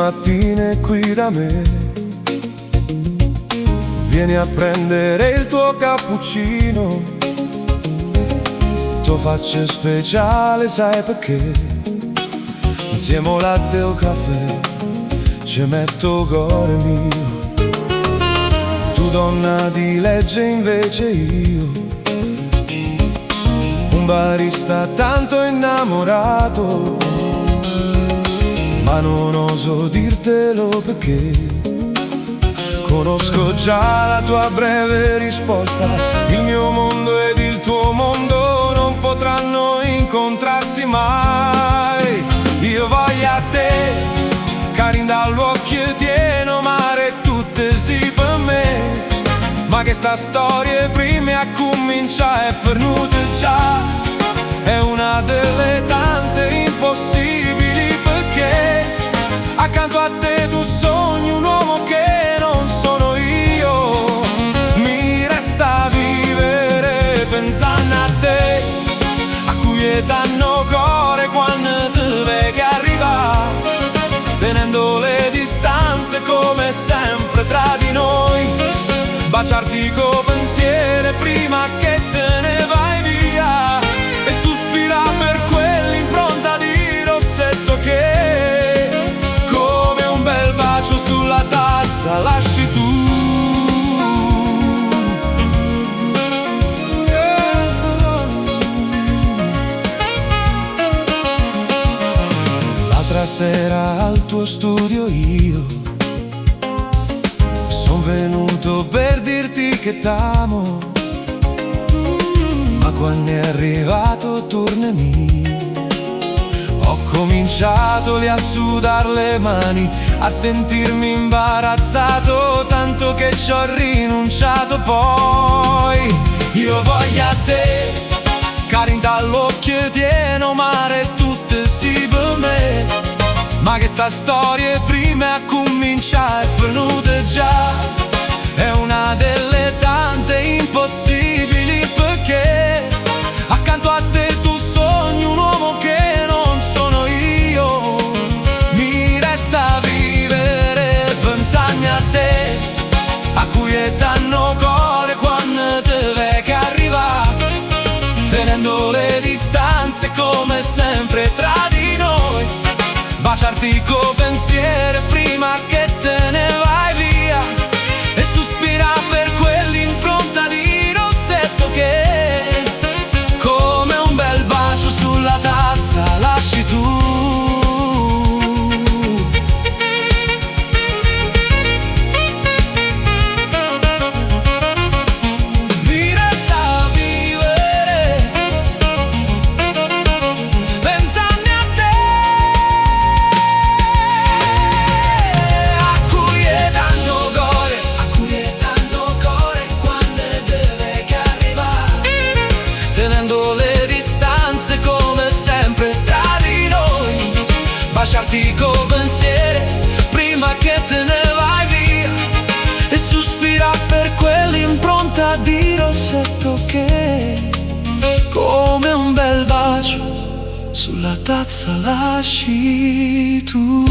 mattine qui da me. Vieni a prendere il tuo cappuccino, tuo faccio speciale, sai perché? Insieme al latte o caffè ci metto cuore mio. Tu donna di legge invece io, un barista tanto innamorato, ma non oso dirtelo perché conosco già la tua breve risposta. Il mio mondo ed il tuo mondo non potranno incontrarsi mai. Io voglio a te, carin dall'occhio tieno mare, tutte sì per me. Ma che sta storia prima a cominciare è venuta già, è una delle tante impossibili, perché accanto a te tu sogni un uomo che non sono io. Mi resta vivere pensando a te, a cui è danno cuore quando ti vedi arrivare, tenendo le distanze come sempre tra di noi. Baciarti con pensiero prima che te ne vai via, e sospira per quell'impronta di rossetto che come un bel bacio sulla tazza lasci tu. L'altra sera al tuo studio io son venuto per dirti che t'amo, ma quando è arrivato tornami, ho cominciato lì a sudar le mani, a sentirmi imbarazzato, tanto che ci ho rinunciato. Poi io voglio a te, carin dall'occhio tieno mare, tutte sì per me. Ma che sta storia prima a cominciare è venuta già, è una delle tante impossibili, perché accanto a te tu sogni un uomo che non sono io. Mi resta vivere pensando a te, a cui è danno cuore quando te vedi arrivare, tenendo le distanze come sempre tra di noi. Baciarti con pensiero prima che te ne vai via, e sospira per quell'impronta di rossetto che come un bel bacio sulla tazza lasci tu. Mi resta vivere pensando a te, tenendo le distanze come sempre tra di noi. Baciarti con pensiero prima che te ne vai via, e sospira per quell'impronta di rossetto che come un bel bacio sulla tazza lasci tu.